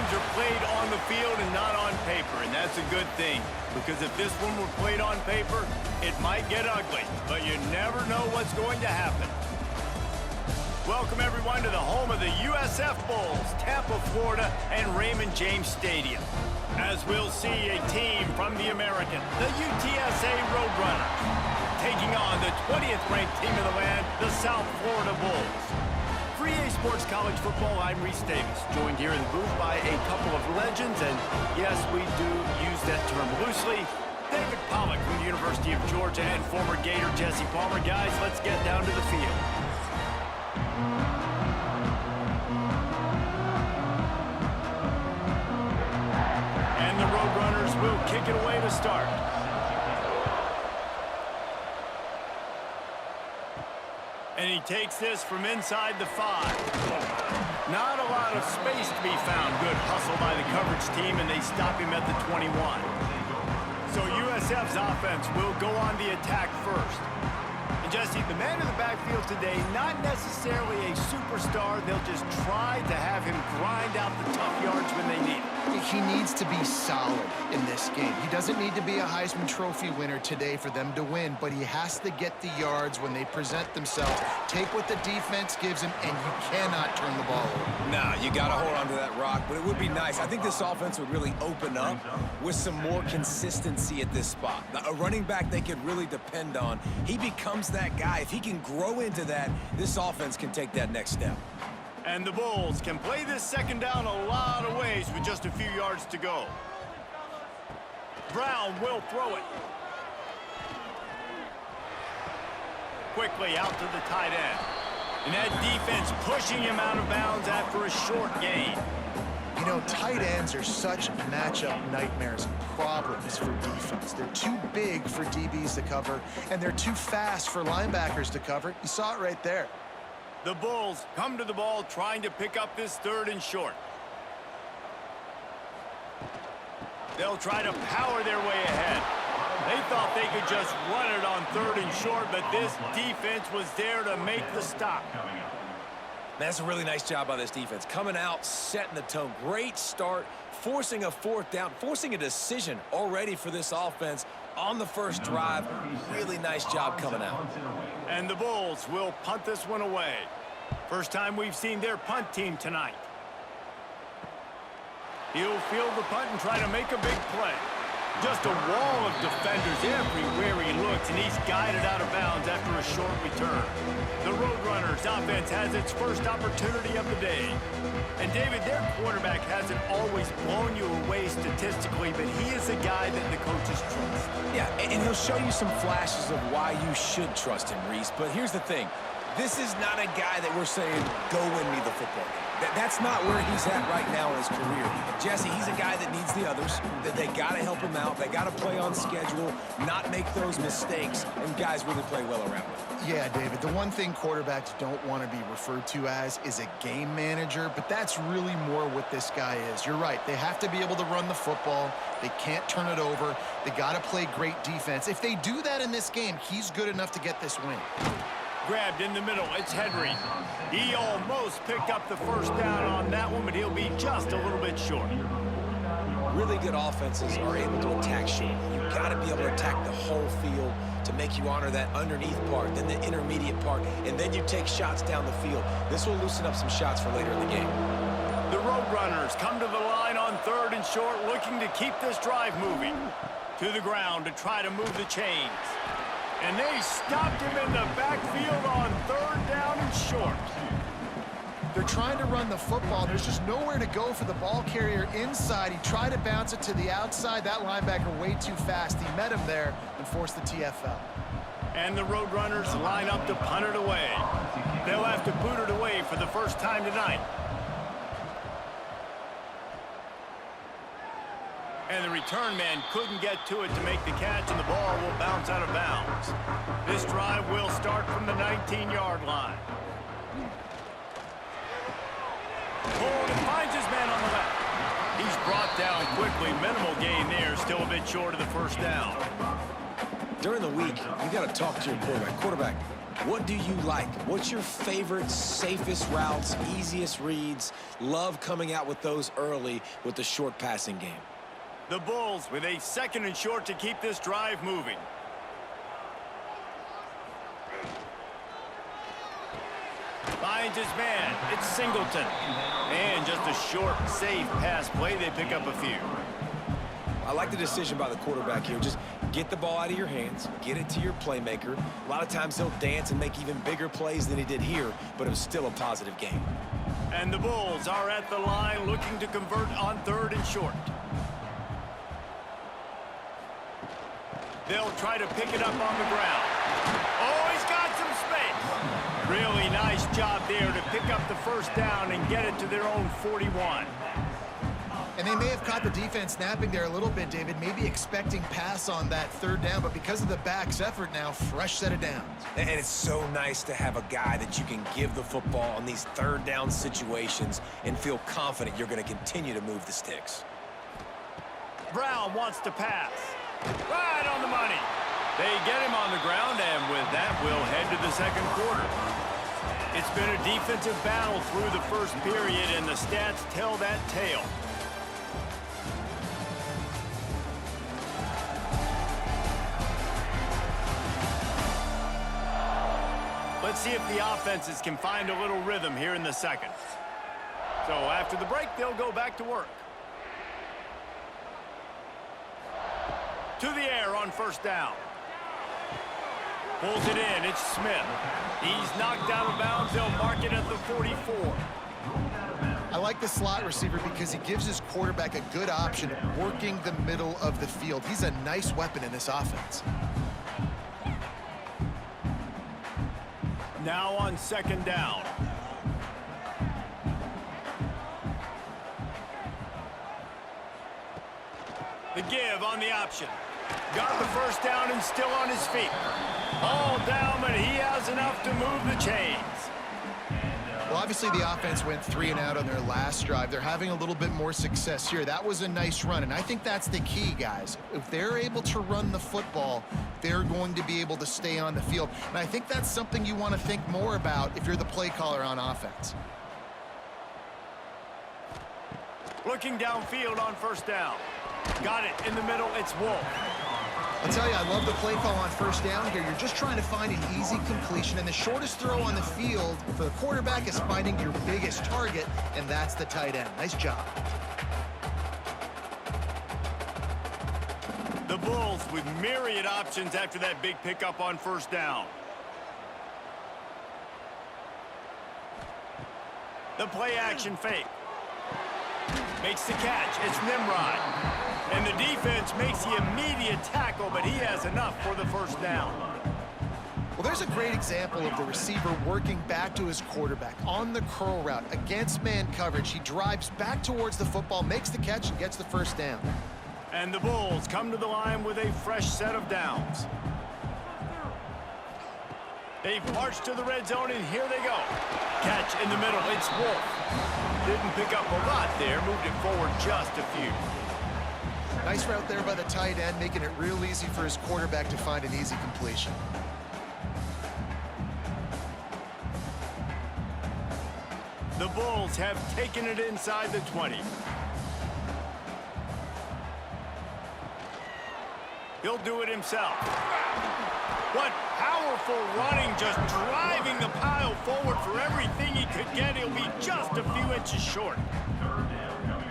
games are played on the field and not on paper, and that's a good thing. Because if this one were played on paper, it might get ugly, but you never know what's going to happen. Welcome, everyone, to the home of the USF Bulls, Tampa, Florida, and Raymond James Stadium. As we'll see a team from the American, the UTSA Roadrunners, taking on the 20th ranked team in the land, the South Florida Bulls. For EA Sports College Football, I'm Reese Davis, joined here in the booth by a couple of legends, and yes, we do use that term loosely. David Pollock from the University of Georgia and former Gator Jesse Palmer. Guys, let's get down to the field. And the Roadrunners will kick it away to start. And he takes this from inside the 5. Not a lot of space to be found. Good hustle by the coverage team, and they stop him at the 21. So USF's offense will go on the attack first. And Jesse, the man in the backfield today, not necessarily a superstar. They'll just try to have him grind out the tough yards when they need it. He needs to be solid in this game. He doesn't need to be a Heisman Trophy winner today for them to win, but he has to get the yards when they present themselves. Take what the defense gives him, and you cannot turn the ball over. Nah, you got to hold on to that rock, but it would be nice. I think this offense would really open up with some more consistency at this spot. Now, a running back they could really depend on. He becomes that guy. If he can grow into that, this offense can take that next step. And the Bulls can play this second down a lot of ways with just a few yards to go. Brown will throw it. Quickly out to the tight end. And that defense pushing him out of bounds after a short gain. You know, tight ends are such matchup nightmares and problems for defense. They're too big for DBs to cover, and they're too fast for linebackers to cover. You saw it right there. The Bulls come to the ball trying to pick up this 3rd and short. They'll try to power their way ahead. They thought they could just run it on 3rd and short, but this defense was there to make the stop. That's a really nice job by this defense. Coming out, setting the tone. Great start, forcing a 4th down, forcing a decision already for this offense on the first drive. Really nice job coming out. And the Bulls will punt this one away. First time we've seen their punt team tonight. He'll field the punt and try to make a big play. Just a wall of defenders everywhere he looks, and he's guided out of bounds after a short return. The Roadrunners offense has its first opportunity of the day. And David, their quarterback hasn't always blown you away statistically, but he is a guy that the coaches trust. Yeah, and he'll show you some flashes of why you should trust him, Reese. But here's the thing. This is not a guy that we're saying, go win me the football game. That's not where he's at right now in his career. Jesse, he's a guy that needs the others, that they got to help him out. They got to play on schedule, not make those mistakes, and guys really play well around him. Yeah, David, the one thing quarterbacks don't want to be referred to as is a game manager, but that's really more what this guy is. You're right. They have to be able to run the football. They can't turn it over. They got to play great defense. If they do that in this game, he's good enough to get this win. Grabbed in the middle, it's Henry. He almost picked up the first down on that one, but he'll be just a little bit short. Really good offenses are able to attack short. You've got to be able to attack the whole field to make you honor that underneath part, then the intermediate part, and then you take shots down the field. This will loosen up some shots for later in the game. The Roadrunners come to the line on 3rd and short, looking to keep this drive moving. To the ground to try to move the chains. And they stopped him in the backfield on 3rd down and short. They're trying to run the football. There's just nowhere to go for the ball carrier inside. He tried to bounce it to the outside. That linebacker way too fast. He met him there and forced the TFL. And the Roadrunners line up to punt it away. They'll have to boot it away for the first time tonight. And the return man couldn't get to it to make the catch, and the ball will bounce out of bounds. This drive will start from the 19-yard line. Ford finds his man on the left. He's brought down quickly. Minimal gain there, still a bit short of the first down. During the week, you got to talk to your quarterback. Quarterback, What do you like? What's your favorite, safest routes, easiest reads? Love coming out with those early with the short passing game. The Bulls with a 2nd and short to keep this drive moving. Finds his man. It's Singleton. And just a short, safe pass play. They pick up a few. I like the decision by the quarterback here. Just get the ball out of your hands, get it to your playmaker. A lot of times he'll dance and make even bigger plays than he did here, but it was still a positive game. And the Bulls are at the line looking to convert on 3rd and short. They'll try to pick it up on the ground. Oh, he's got some space. Really nice job there to pick up the 1st down and get it to their own 41. And they may have caught the defense snapping there a little bit, David, maybe expecting pass on that 3rd down, but because of the back's effort now, fresh set of downs. And it's so nice to have a guy that you can give the football on these 3rd down situations and feel confident you're going to continue to move the sticks. Brown wants to pass. Right on the money. They get him on the ground, and with that, we'll head to the 2nd quarter. It's been a defensive battle through the 1st period, and the stats tell that tale. Let's see if the offenses can find a little rhythm here in the 2nd. So after the break, they'll go back to work. To the air on 1st down. Pulls it in. It's Smith. He's knocked out of bounds. They'll mark it at the 44. I like the slot receiver because he gives his quarterback a good option working the middle of the field. He's a nice weapon in this offense. Now on 2nd down. The give on the option. Got the 1st down and still on his feet. All down, but he has enough to move the chains. Well, obviously the offense went 3 and out on their last drive. They're having a little bit more success here. That was a nice run, and I think that's the key, guys. If they're able to run the football, they're going to be able to stay on the field. And I think that's something you want to think more about if you're the play caller on offense. Looking downfield on 1st down. Got it in the middle. It's Wolf. I'll tell you, I love the play call on 1st down here. You're just trying to find an easy completion, and the shortest throw on the field for the quarterback is finding your biggest target, and that's the tight end. Nice job. The Bulls with myriad options after that big pickup on 1st down. The play action fake. Makes the catch. It's Nimrod. And the defense makes the immediate tackle, but he has enough for the 1st down. Well, there's a great example of the receiver working back to his quarterback on the curl route against man coverage. He drives back towards the football, makes the catch, and gets the 1st down. And the Bulls come to the line with a fresh set of downs. They've marched to the red zone, and here they go. Catch in the middle. It's Wolf. Didn't pick up a lot there. Moved it forward just a few. Nice route there by the tight end, making it real easy for his quarterback to find an easy completion. The Bulls have taken it inside the 20. He'll do it himself. What powerful running, just driving the pile forward for everything he could get. He'll be just a few inches short.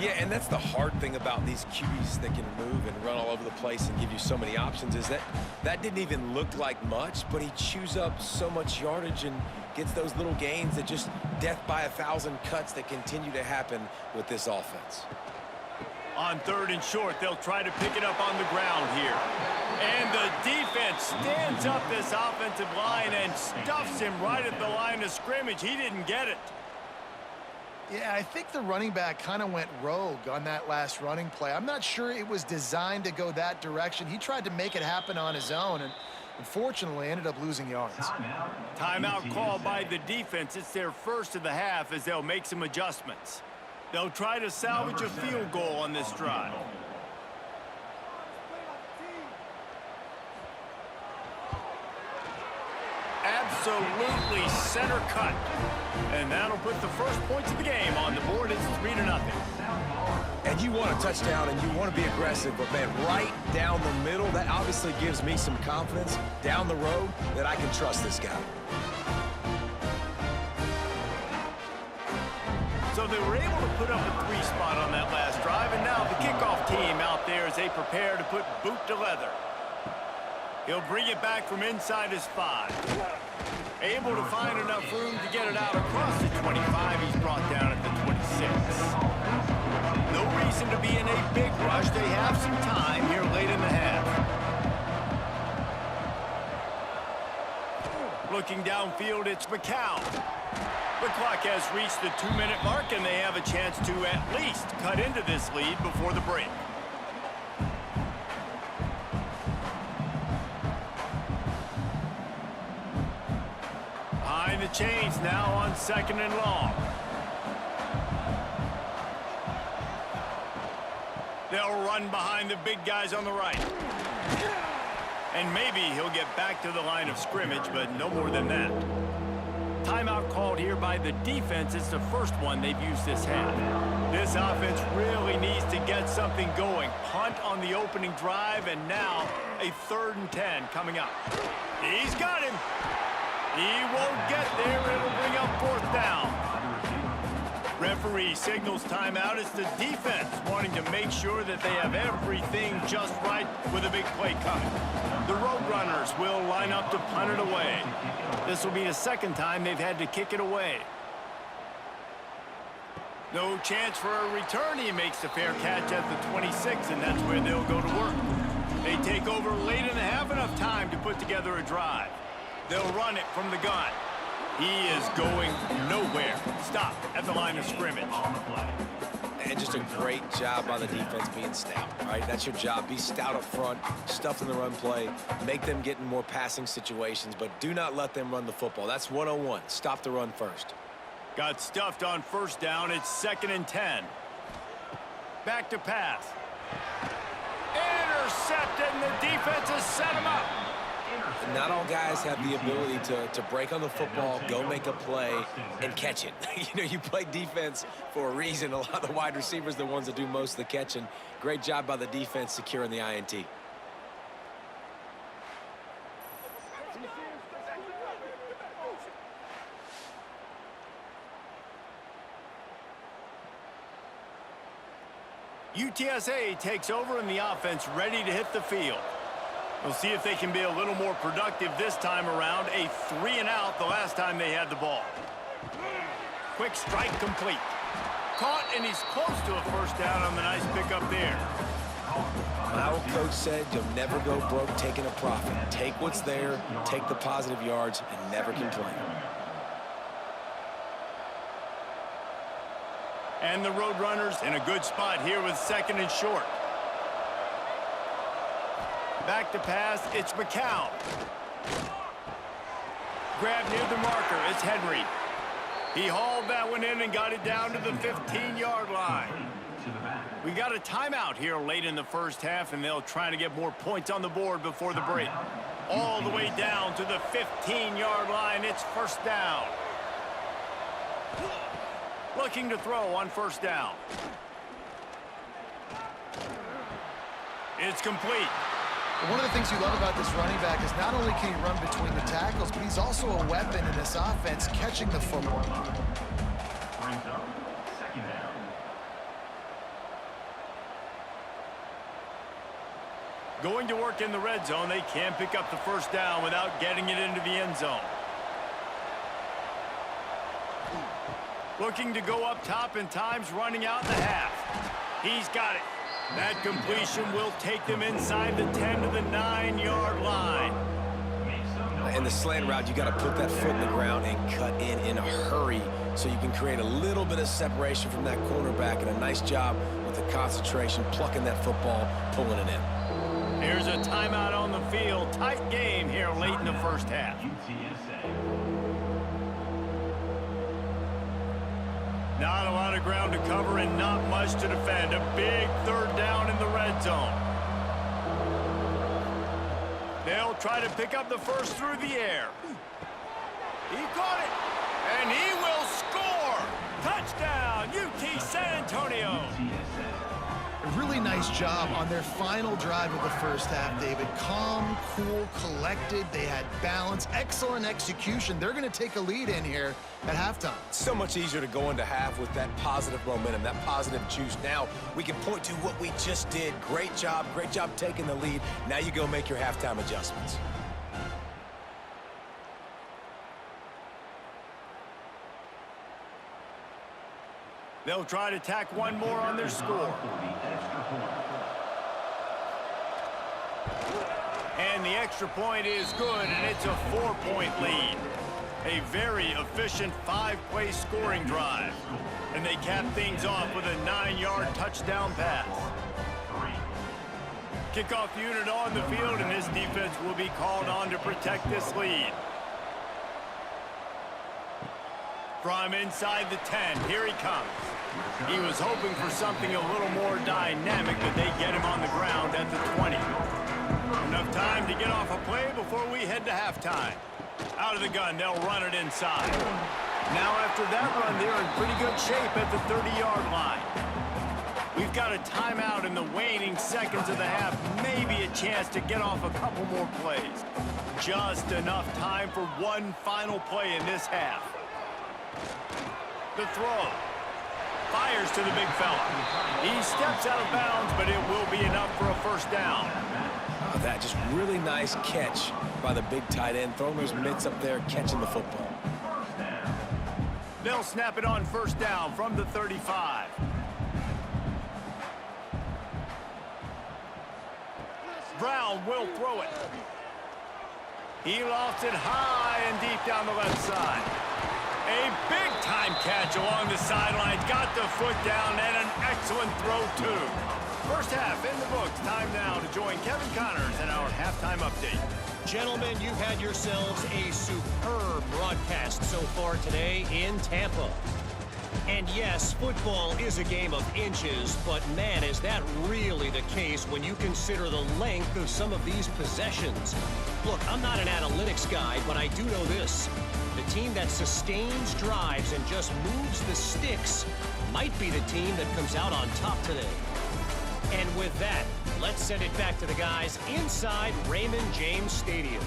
Yeah, and that's the hard thing about these QBs that can move and run all over the place and give you so many options is that didn't even look like much, but he chews up so much yardage and gets those little gains that just death by 1,000 cuts that continue to happen with this offense. On 3rd and short, they'll try to pick it up on the ground here. And the defense stands up this offensive line and stuffs him right at the line of scrimmage. He didn't get it. Yeah, I think the running back kind of went rogue on that last running play. I'm not sure it was designed to go that direction. He tried to make it happen on his own and unfortunately ended up losing yards. Timeout called by the defense. It's their first of the half as they'll make some adjustments. They'll try to salvage a field goal on this drive. absolutely center cut. And that'll put the first points of the game on the board. It's 3-0. And you want a touchdown and you want to be aggressive, but man, right down the middle, that obviously gives me some confidence down the road that I can trust this guy. So they were able to put up a 3 spot on that last drive, and now the kickoff team out there as they prepare to put boot to leather. He'll bring it back from inside his 5. Able to find enough room to get it out across the 25. He's brought down at the 26. No reason to be in a big rush. They have some time here late in the half. Looking downfield, it's McCown. The clock has reached the 2-minute mark, and they have a chance to at least cut into this lead before the break. Behind the chains now on 2nd and long. They'll run behind the big guys on the right. And maybe he'll get back to the line of scrimmage, but no more than that. Timeout called here by the defense. It's the first one they've used this half. This offense really needs to get something going. Punt on the opening drive, and now a 3rd and 10 coming up. He's got him. He won't get there. It'll bring up 4th down. Referee signals timeout. It's the defense wanting to make sure that they have everything just right with a big play coming. The Roadrunners will line up to punt it away. This will be the 2nd time they've had to kick it away. No chance for a return. He makes the fair catch at the 26, and that's where they'll go to work. They take over late in the half, enough time to put together a drive. They'll run it from the gun. He is going nowhere. Stop at the line of scrimmage. And just a great job by the defense being stout, right? That's your job. Be stout up front, stuff in the run play, make them get in more passing situations, but do not let them run the football. That's 101. Stop the run first. Got stuffed on 1st down. It's 2nd and 10. Back to pass. Intercepted, and the defense has set him up. Not all guys have the ability to break on the football, go make a play, and catch it. You play defense for a reason. A lot of the wide receivers are the ones that do most of the catching. Great job by the defense securing the INT. UTSA takes over, and the offense ready to hit the field. We'll see if they can be a little more productive this time around. A 3-and-out the last time they had the ball. Quick strike complete. Caught, and he's close to a 1st down on the nice pickup there. My old coach said you'll never go broke taking a profit. Take what's there, take the positive yards, and never complain. And the Roadrunners in a good spot here with 2nd and short. Back to pass, it's McCown. Grab near the marker, it's Henry. He hauled that one in and got it down to the 15-yard line. We got a timeout here late in the 1st half, and they'll try to get more points on the board before the break. All the way down to the 15-yard line, it's 1st down. Looking to throw on 1st down. It's complete. One of the things you love about this running back is not only can he run between the tackles, but he's also a weapon in this offense, catching the football. Going to work in the red zone. They can't pick up the 1st down without getting it into the end zone. Looking to go up top, and time's running out in the half. He's got it. That completion will take them inside the 10 to the 9-yard line. In the slant route, you got to put that foot in the ground and cut in a hurry so you can create a little bit of separation from that cornerback, and a nice job with the concentration, plucking that football, pulling it in. Here's a timeout on the field. Tight game here late in the 1st half. Not a lot of ground to cover and not much to defend. A big 3rd down in the red zone. They'll try to pick up the 1st through the air. He caught it, and he will score. Touchdown, UT San Antonio. A really nice job on their final drive of the first half, David. Calm, cool, collected. They had balance, excellent execution. They're going to take a lead in here at halftime. So much easier to go into half with that positive momentum, that positive juice. Now we can point to what we just did. Great job taking the lead. Now you go make your halftime adjustments. They'll try to tack one more on their score. And the extra point is good, and it's a 4-point lead. A very efficient 5-play scoring drive. And they cap things off with a 9-yard touchdown pass. Kickoff unit on the field, and this defense will be called on to protect this lead. From inside the 10, here he comes. He was hoping for something a little more dynamic, but they get him on the ground at the 20. Enough time to get off a play before we head to halftime. Out of the gun, they'll run it inside. Now after that run, they're in pretty good shape at the 30-yard line. We've got a timeout in the waning seconds of the half, maybe a chance to get off a couple more plays. Just enough time for one final play in this half. The throw. Fires to the big fella. He steps out of bounds, but it will be enough for a first down. Oh, that just really nice catch by the big tight end, throwing those mitts up there, catching the football. They'll snap it on first down from the 35. Brown will throw it. He lofts it high and deep down the left side. A big-time catch along the sidelines. Got the foot down and an excellent throw, too. First half in the books. Time now to join Kevin Connors in our halftime update. Gentlemen, you've had yourselves a superb broadcast so far today in Tampa. And yes, football is a game of inches, but man, is that really the case when you consider the length of some of these possessions. Look, I'm not an analytics guy, but I do know this. The team that sustains drives and just moves the sticks might be the team that comes out on top today. And with that, let's send it back to the guys inside Raymond James Stadium.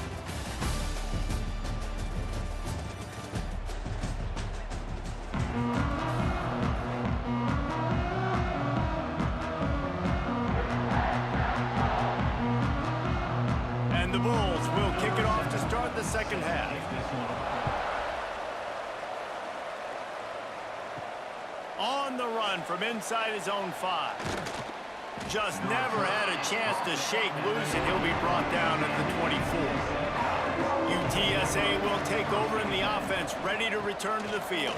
And the Bulls will kick it off to start the second half. On the run from inside his own 5. Just never had a chance to shake loose, and he'll be brought down at the 24. UTSA will take over in the offense, ready to return to the field.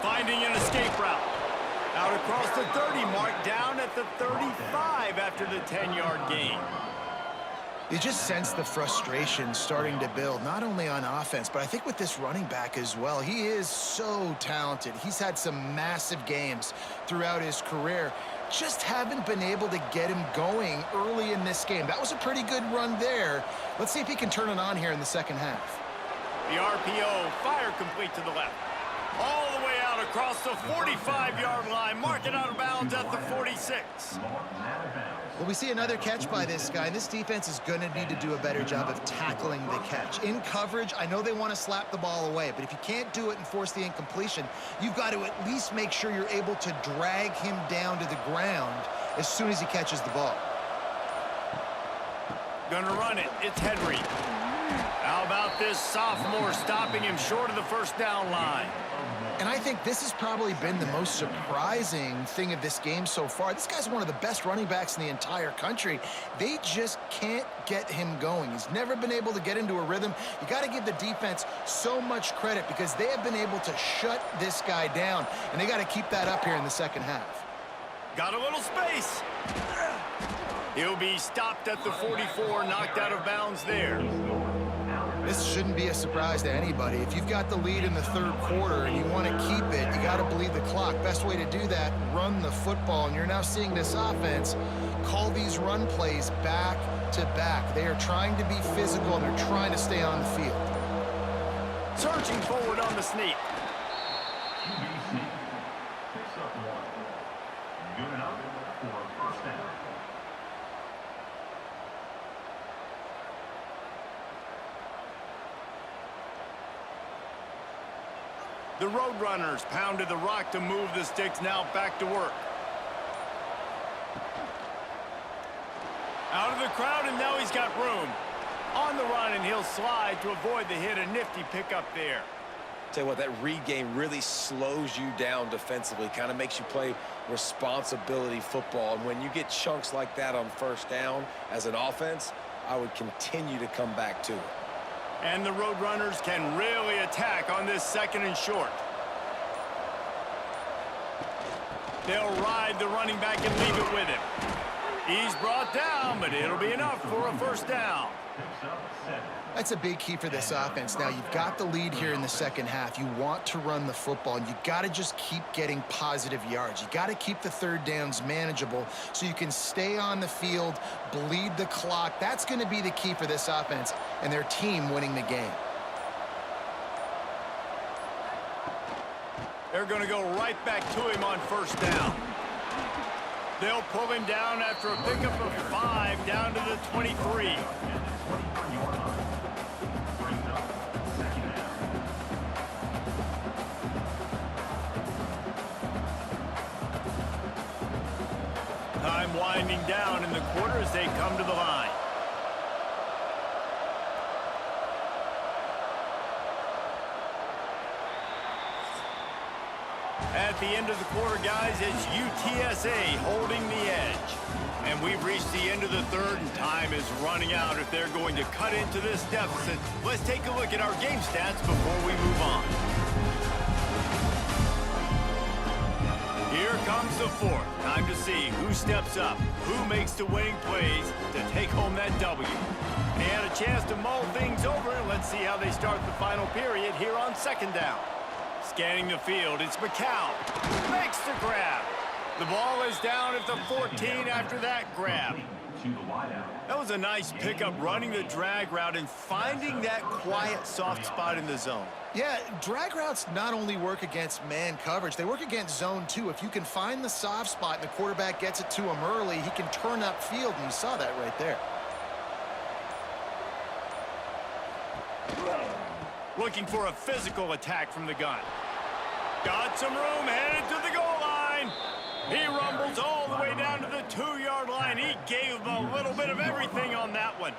Finding an escape route. Out across the 30 mark, down at the 35 after the 10-yard gain. You just sense the frustration starting to build, not only on offense, but I think with this running back as well. He is so talented. He's had some massive games throughout his career. Just haven't been able to get him going early in this game. That was a pretty good run there. Let's see if he can turn it on here in the second half. The RPO, fire complete to the left. All the way out across the 45-yard line. Mark it out of bounds at the 46. Well, we see another catch by this guy. This defense is going to need to do a better job of tackling the catch. In coverage, I know they want to slap the ball away, but if you can't do it and force the incompletion, you've got to at least make sure you're able to drag him down to the ground as soon as he catches the ball. Gonna run it. It's Henry. How about this sophomore stopping him short of the first down line? And I think this has probably been the most surprising thing of this game so far. This guy's one of the best running backs in the entire country. They just can't get him going. He's never been able to get into a rhythm. You got to give the defense so much credit because they have been able to shut this guy down, and they got to keep that up here in the second half. Got a little space. He'll be stopped at the 44, knocked out of bounds there. This shouldn't be a surprise to anybody. If you've got the lead in the third quarter and you want to keep it, you got to bleed the clock. Best way to do that, run the football. And you're now seeing this offense call these run plays back to back. They are trying to be physical and they're trying to stay on the field. Surging forward on the sneak. UTSA picks up one. Good enough for a first down. The Roadrunners pounded the rock to move the sticks, now back to work. Out of the crowd, and now he's got room. On the run, and he'll slide to avoid the hit. A nifty pickup there. Tell you what, that read game really slows you down defensively, kind of makes you play responsibility football. And when you get chunks like that on first down as an offense, I would continue to come back to it. And the Roadrunners can really attack on this second and short. They'll ride the running back and leave it with him. He's brought down, but it'll be enough for a first down. That's a big key for this offense. Now, you've got the lead here in the second half. You want to run the football, and you got to just keep getting positive yards. You got to keep the third downs manageable so you can stay on the field, bleed the clock. That's going to be the key for this offense and their team winning the game. They're going to go right back to him on first down. They'll pull him down after a pickup of 5 down to the 23. Time winding down in the quarter as they come to the line. At the end of the quarter, guys, it's UTSA holding the edge. And we've reached the end of the third, and time is running out if they're going to cut into this deficit. Let's take a look at our game stats before we move on. Here comes the fourth. Time to see who steps up, who makes the winning plays to take home that W. They had a chance to mull things over, and let's see how they start the final period here on second down. Scanning the field, it's McCown. Makes the grab. The ball is down at the 14 after that grab. That was a nice pickup, running the drag route and finding that quiet, soft spot in the zone. Yeah, drag routes not only work against man coverage, they work against zone too. If you can find the soft spot and the quarterback gets it to him early, he can turn upfield, and you saw that right there. Looking for a physical attack from the gun. Got some room, headed to the goal line. He rumbles all the way down to the 2-yard line. He gave him a little bit of everything on that one.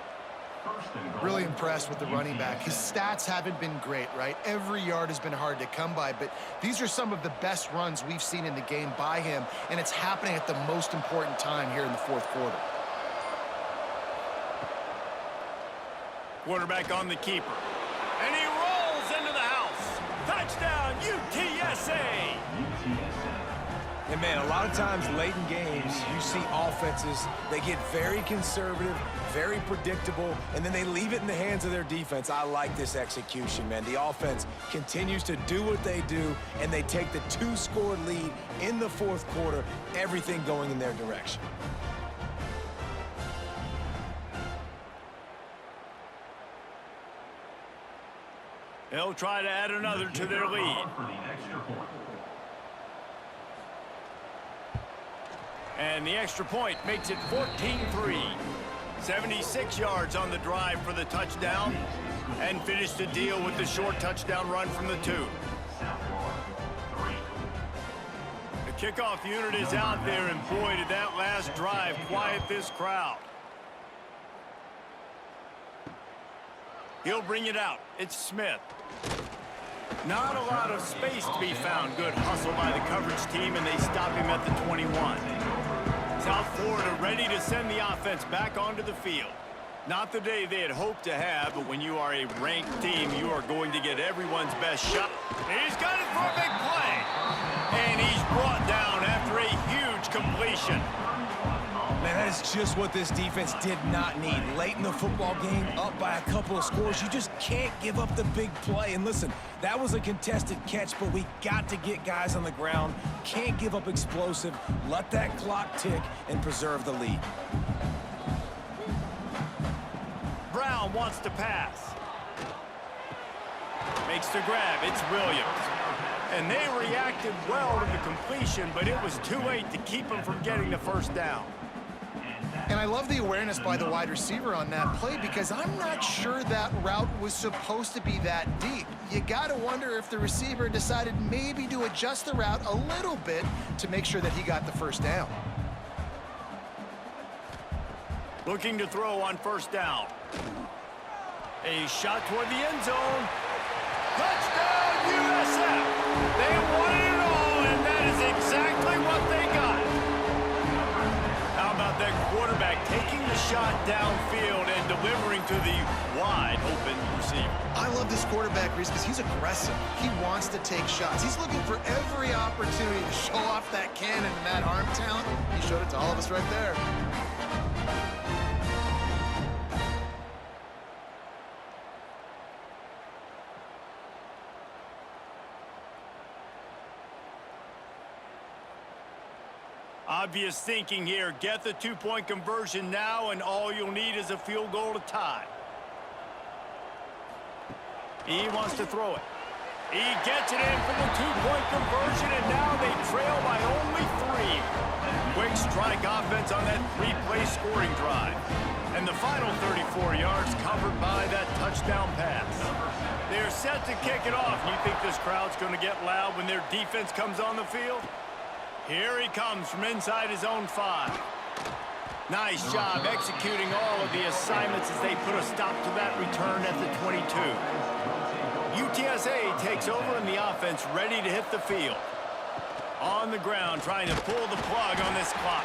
Really impressed with the running back. His stats haven't been great, right? Every yard has been hard to come by, but these are some of the best runs we've seen in the game by him, and it's happening at the most important time here in the fourth quarter. Quarterback on the keeper. And he rolls into the house. Touchdown, UTSA! And, man, a lot of times late in games, you see offenses, they get very conservative, very predictable, and then they leave it in the hands of their defense. I like this execution, man. The offense continues to do what they do, and they take the 2-score lead in the fourth quarter, everything going in their direction. They'll try to add another to their lead. And the extra point makes it 14-3. 76 yards on the drive for the touchdown, and finished the deal with the short touchdown run from the 2. The kickoff unit is out there, and boy, did that last drive quiet this crowd. He'll bring it out. It's Smith. Not a lot of space to be found. Good hustle by the coverage team, and they stop him at the 21. South Florida ready to send the offense back onto the field. Not the day they had hoped to have, but when you are a ranked team, you are going to get everyone's best shot. He's got it for a big play. And he's brought down after a huge completion. Man, that is just what this defense did not need. Late in the football game, up by a couple of scores, you just can't give up the big play. And listen, that was a contested catch, but we got to get guys on the ground. Can't give up explosive. Let that clock tick and preserve the lead. Brown wants to pass. Makes the grab. It's Williams. And they reacted well to the completion, but it was too late to keep them from getting the first down. And I love the awareness by the wide receiver on that play because I'm not sure that route was supposed to be that deep. You got to wonder if the receiver decided maybe to adjust the route a little bit to make sure that he got the first down. Looking to throw on first down. A shot toward the end zone. Touchdown, UTSA! They wanted it all, and that is exactly what they got. How about that quarterback taking the shot downfield and delivering to the wide-open receiver? I love this quarterback, Reese, because he's aggressive. He wants to take shots. He's looking for every opportunity to show off that cannon and that arm talent. He showed it to all of us right there. Obvious thinking here. Get the two-point conversion now, and all you'll need is a field goal to tie. He wants to throw it. He gets it in for the two-point conversion, and now they trail by only 3. Quick strike offense on that 3-play scoring drive. And the final 34 yards covered by that touchdown pass. They're set to kick it off. You think this crowd's going to get loud when their defense comes on the field? Here he comes from inside his own 5. Nice job executing all of the assignments as they put a stop to that return at the 22. UTSA takes over in the offense, ready to hit the field. On the ground, trying to pull the plug on this clock.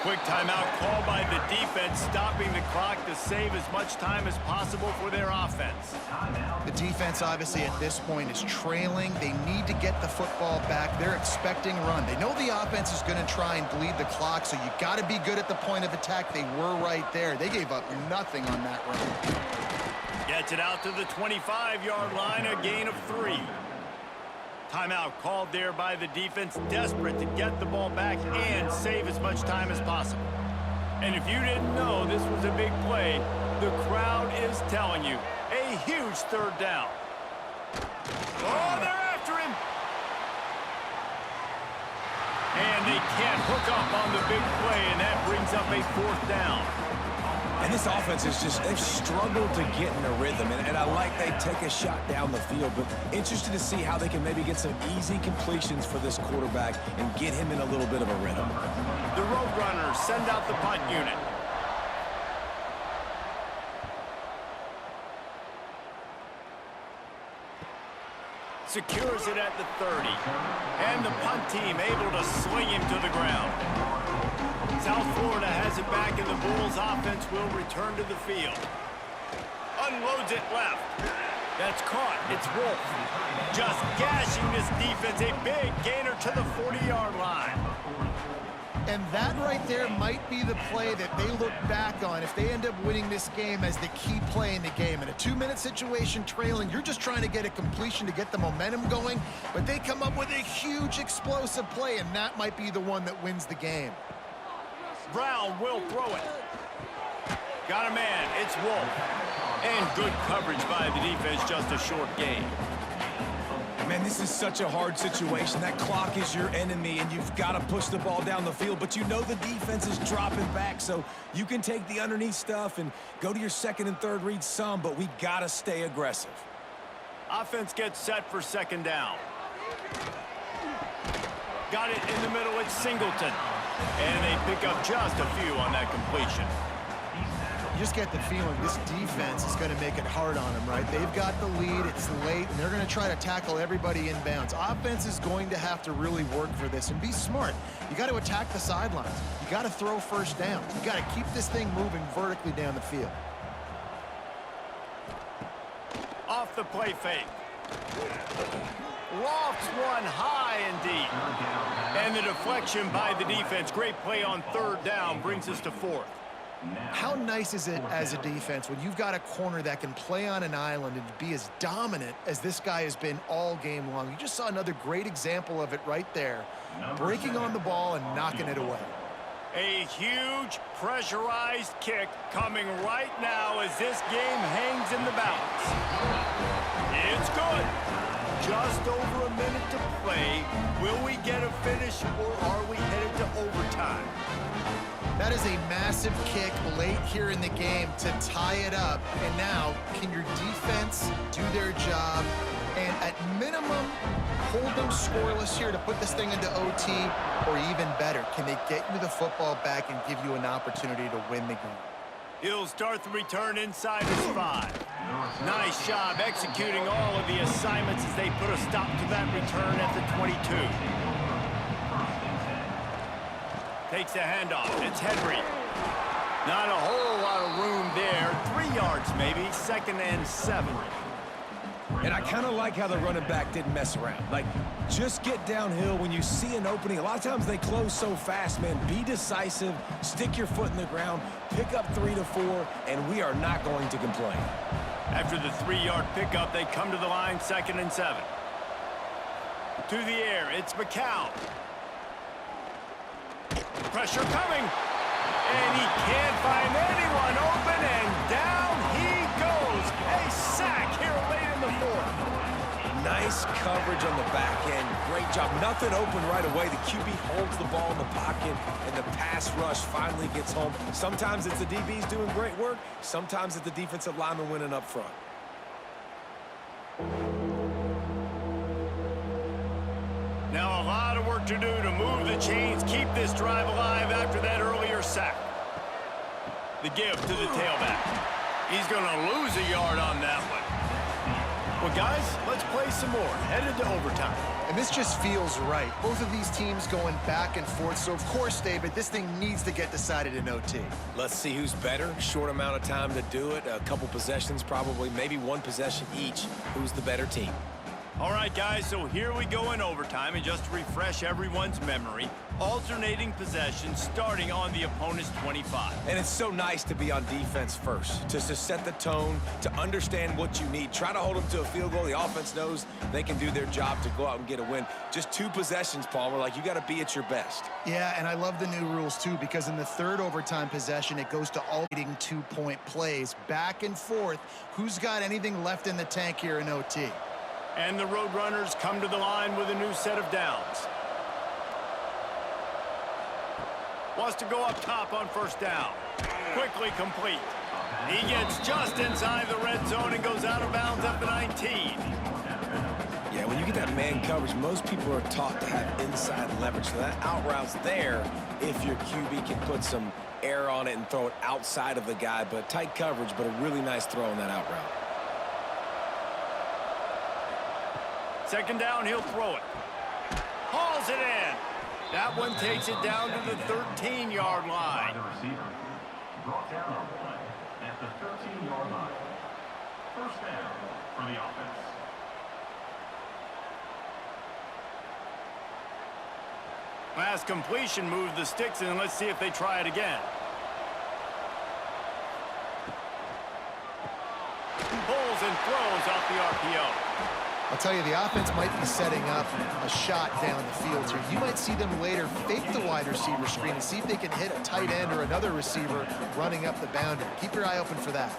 Quick timeout called by the defense, stopping the clock to save as much time as possible for their offense. The defense, obviously, at this point is trailing. They need to get the football back. They're expecting run. They know the offense is going to try and bleed the clock, so you got to be good at the point of attack. They were right there. They gave up nothing on that run. Gets it out to the 25-yard line, a gain of 3. Timeout called there by the defense, desperate to get the ball back and save as much time as possible. And if you didn't know this was a big play, the crowd is telling you. A huge third down. Oh, they're after him. And they can't hook up on the big play, and that brings up a 4th down. And this offense is just, they've struggled to get in a rhythm. And I like they take a shot down the field, but interested to see how they can maybe get some easy completions for this quarterback and get him in a little bit of a rhythm. The Roadrunners send out the punt unit. Secures it at the 30. And the punt team able to sling him to the ground. South Florida has it back, and the Bulls offense will return to the field. Unloads it left. That's caught. It's Wolf. Just gashing this defense. A big gainer to the 40-yard line. And that right there might be the play that they look back on if they end up winning this game as the key play in the game. In a 2-minute situation trailing, you're just trying to get a completion to get the momentum going, but they come up with a huge explosive play, and that might be the one that wins the game. Brown will throw it. Got a man. It's Wolf. And good coverage by the defense, just a short gain. Man, this is such a hard situation. That clock is your enemy, and you've got to push the ball down the field, but you know the defense is dropping back, so you can take the underneath stuff and go to your second and third read some, but we got to stay aggressive. Offense gets set for second down. Got it in the middle. It's Singleton. And they pick up just a few on that completion. You just get the feeling this defense is going to make it hard on them, right? They've got the lead. It's late, and they're going to try to tackle everybody inbounds. Offense is going to have to really work for this and be smart. You got to attack the sidelines. You got to throw first down. You got to keep this thing moving vertically down the field. Off the play fake. Lofts one high and deep. And the deflection by the defense. Great play on third down brings us to 4th. How nice is it as a defense when you've got a corner that can play on an island and be as dominant as this guy has been all game long? You just saw another great example of it right there. Breaking on the ball and knocking it away. A huge pressurized kick coming right now as this game hangs in the balance. It's good. Just over a minute to play. Will we get a finish, or are we headed to overtime? That is a massive kick late here in the game to tie it up. And now, can your defense do their job and at minimum hold them scoreless here to put this thing into OT? Or even better, can they get you the football back and give you an opportunity to win the game? He'll start the return inside his 5. Nice job executing all of the assignments as they put a stop to that return at the 22. Takes the handoff. It's Henry. Not a whole lot of room there. 3 yards maybe. 2nd and 7. And I kind of like how the running back didn't mess around. Like, just get downhill when you see an opening. A lot of times they close so fast, man. Be decisive, stick your foot in the ground, pick up 3 to 4, and we are not going to complain. After the 3-yard pickup, they come to the line, 2nd and 7. To the air, it's McCown. Pressure coming. And he can't find anyone open, and down he goes. A sack here late in the 4th. Nice coverage on the back end. Great job. Nothing open right away. The QB holds the ball in the pocket, and the pass rush finally gets home. Sometimes it's the DBs doing great work. Sometimes it's the defensive lineman winning up front. Now a lot of work to do to move the chains, keep this drive alive after that earlier sack. The give to the tailback. He's going to lose a yard on that one. Well, guys, let's play some more. Headed to overtime. And this just feels right. Both of these teams going back and forth. So, of course, David, this thing needs to get decided in OT. Let's see who's better. Short amount of time to do it. A couple possessions, probably, maybe one possession each. Who's the better team? All right, guys, so here we go in overtime. And just to refresh everyone's memory, alternating possessions starting on the opponent's 25. And it's so nice to be on defense first, to set the tone, to understand what you need. Try to hold them to a field goal. The offense knows they can do their job to go out and get a win. Just 2 possessions, Palmer. Like, you got to be at your best. Yeah, and I love the new rules, too, because in the 3rd overtime possession, it goes to alternating 2-point plays. Back and forth. Who's got anything left in the tank here in OT? And the Roadrunners come to the line with a new set of downs. Wants to go up top on 1st down. Quickly complete. He gets just inside the red zone and goes out of bounds at the 19. Yeah, when you get that man coverage, most people are taught to have inside leverage. So that out route's there if your QB can put some air on it and throw it outside of the guy. But tight coverage, but a really nice throw on that out route. 2nd down, he'll throw it. Hauls it in. That one takes it down to the 13-yard line. The receiver brought down on play at the 13-yard line. 1st down for the offense. Last completion moved the sticks, and let's see if they try it again. Pulls and throws off the RPO. I'll tell you, the offense might be setting up a shot down the field here. You might see them later fake the wide receiver screen and see if they can hit a tight end or another receiver running up the boundary. Keep your eye open for that.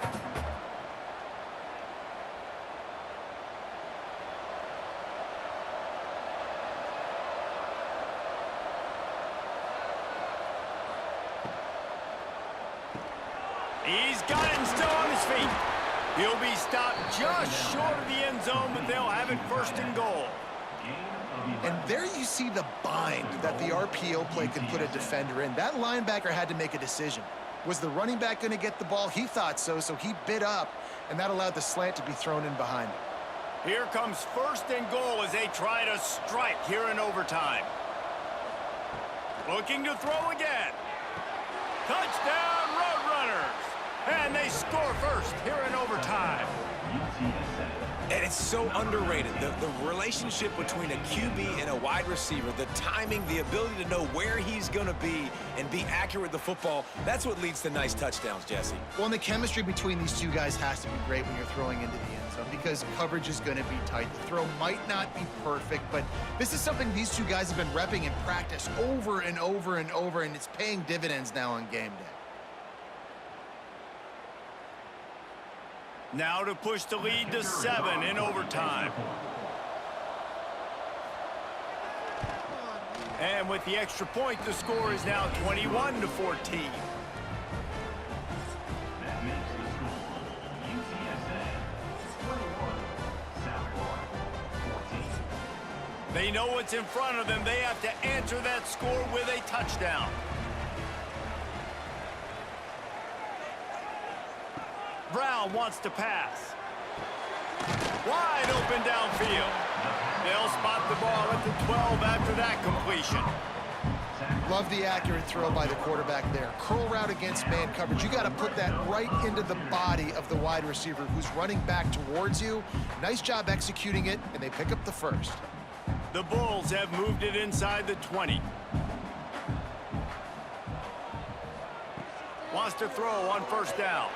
He's got it and still on his feet. He'll be stopped just short of the end zone, but they'll have it 1st and goal. And there you see the bind that the RPO play can put a defender in. That linebacker had to make a decision. Was the running back going to get the ball? He thought so, so he bit up, and that allowed the slant to be thrown in behind him. Here comes 1st and goal as they try to strike here in overtime. Looking to throw again. Touchdown, Roadrunners! And they score first here in overtime. And it's so underrated. The relationship between a QB and a wide receiver, the timing, the ability to know where he's going to be and be accurate with the football, that's what leads to nice touchdowns, Jesse. Well, and the chemistry between these two guys has to be great when you're throwing into the end zone because coverage is going to be tight. The throw might not be perfect, but this is something these two guys have been repping in practice over and over and over, and it's paying dividends now on game day. Now to push the lead to 7 in overtime. And with the extra point, the score is now 21-14. That makes the score UTSA 21, South Florida 14. They know what's in front of them. They have to answer that score with a touchdown. Brown wants to pass. Wide open downfield. They'll spot the ball at the 12 after that completion. Love the accurate throw by the quarterback there. Curl route against man coverage. You got to put that right into the body of the wide receiver who's running back towards you. Nice job executing it, and they pick up the first. The Bulls have moved it inside the 20. Wants to throw on first down.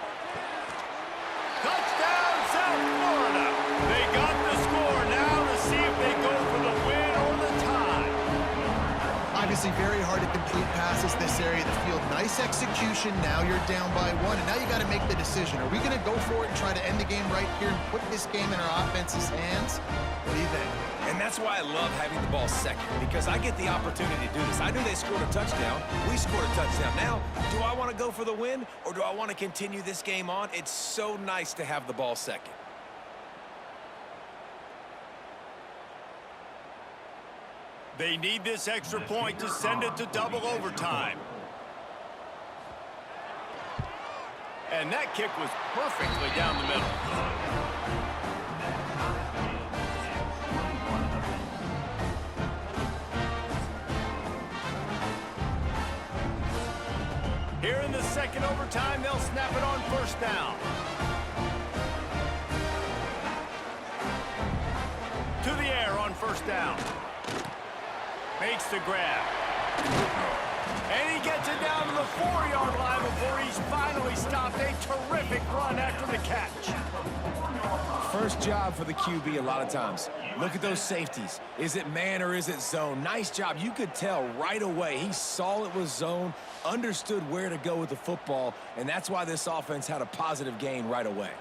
Touchdown, South Florida. They got the score. Now to see if they go for the win or the tie. Obviously very hard to complete passes this area of the field. Nice execution. Now you're down by 1, and now you got to make the decision. Are we going to go for it and try to end the game right here and put this game in our offense's hands? What do you think? And that's why I love having the ball second, because I get the opportunity to do this. I knew they scored a touchdown. We scored a touchdown. Now, do I want to go for the win, or do I want to continue this game on? It's so nice to have the ball second. They need this extra point to send it to double overtime. And that kick was perfectly down the middle. Here in the second overtime, they'll snap it on first down. To the air on first down. Makes the grab. And he gets it down to the 4-yard line before he's finally stopped. A terrific run after the catch. First job for the QB a lot of times. Look at those safeties. Is it man or is it zone? Nice job. You could tell right away. He saw it was zone, understood where to go with the football, and that's why this offense had a positive gain right away.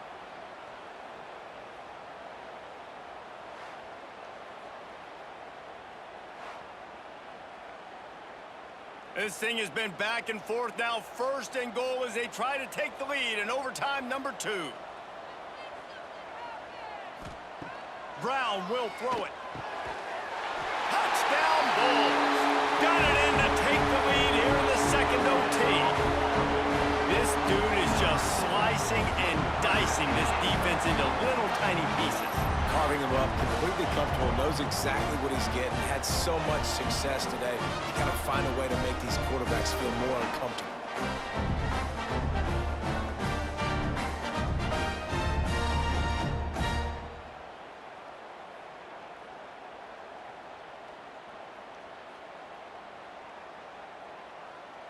This thing has been back and forth now. First and goal as they try to take the lead in overtime number 2. Brown will throw it. Touchdown Bulls. Got it in to take the lead here in the second OT. This dude is just slicing and dicing this defense into little tiny pieces. Carving him up, completely comfortable, knows exactly what he's getting, had so much success today. You got to find a way to make these quarterbacks feel more uncomfortable.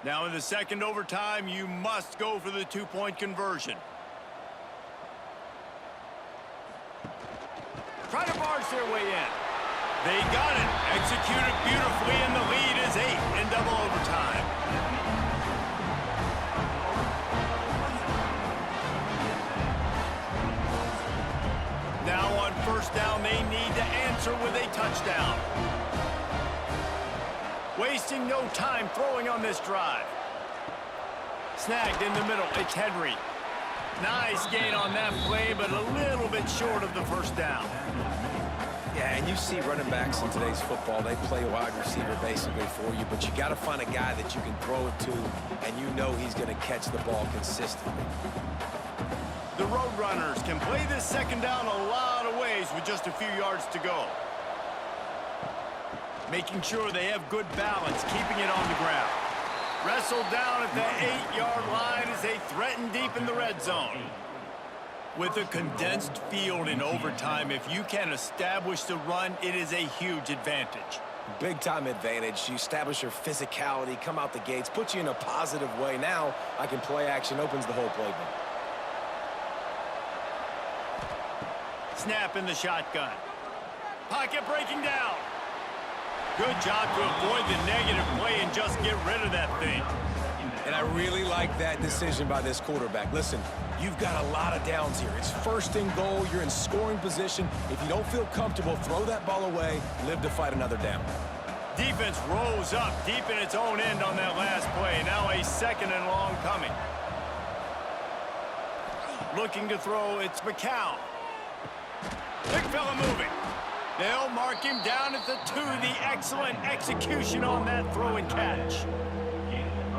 Now in the second overtime, you must go for the 2-point conversion. Try to barge their way in. They got it. Executed beautifully, and the lead is 8 in double overtime. Now on first down, they need to answer with a touchdown. Wasting no time throwing on this drive. Snagged in the middle. It's Henry. Nice gain on that play, but a little bit short of the first down. Yeah, and you see running backs in today's football, they play wide receiver basically for you, but you got to find a guy that you can throw it to, and you know he's going to catch the ball consistently. The Roadrunners can play this second down a lot of ways with just a few yards to go. Making sure they have good balance, keeping it on the ground. Wrestled down at the 8-yard line as they threaten deep in the red zone. With a condensed field in overtime, if you can establish the run, it is a huge advantage. Big-time advantage. You establish your physicality, come out the gates, put you in a positive way. Now, I can play action, opens the whole playbook. Snap in the shotgun. Pocket breaking down. Good job to avoid the negative play and just get rid of that thing. And I really like that decision by this quarterback. Listen, you've got a lot of downs here. It's first and goal. You're in scoring position. If you don't feel comfortable, throw that ball away. Live to fight another down. Defense rose up deep in its own end on that last play. Now a second and long coming. Looking to throw, it's McCown. Big fella moving. They'll mark him down at the 2. The excellent execution on that throw and catch.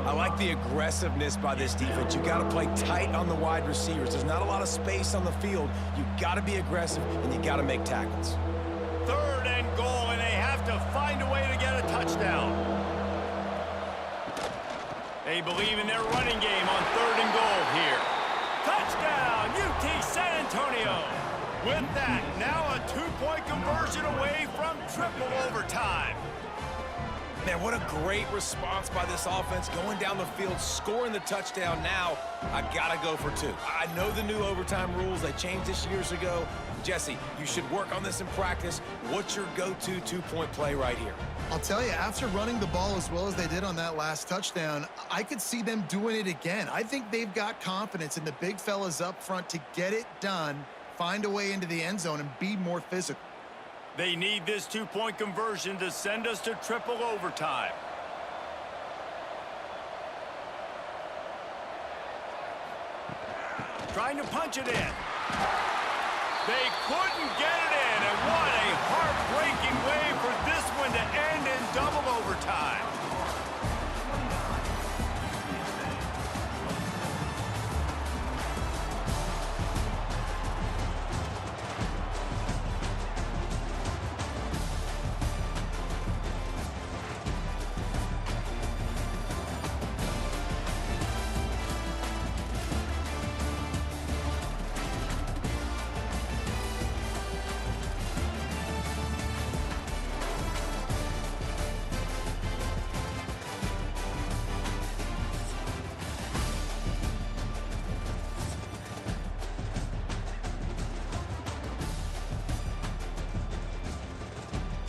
I like the aggressiveness by this defense. You got to play tight on the wide receivers. There's not a lot of space on the field. You got to be aggressive, and you got to make tackles. Third and goal, and they have to find a way to get a touchdown. They believe in their running game on third and goal here. Touchdown, UT San Antonio. With that, now a 2-point conversion away from triple overtime. Man, what a great response by this offense, going down the field, scoring the touchdown. Now, I got to go for 2. I know the new overtime rules. They changed this years ago. Jesse, you should work on this in practice. What's your go-to 2-point play right here? I'll tell you, after running the ball as well as they did on that last touchdown, I could see them doing it again. I think they've got confidence in the big fellas up front to get it done, find a way into the end zone, and be more physical. They need this 2-point conversion to send us to triple overtime. Trying to punch it in. They couldn't get it in, and what a heartbreaking way for this one to end in double overtime.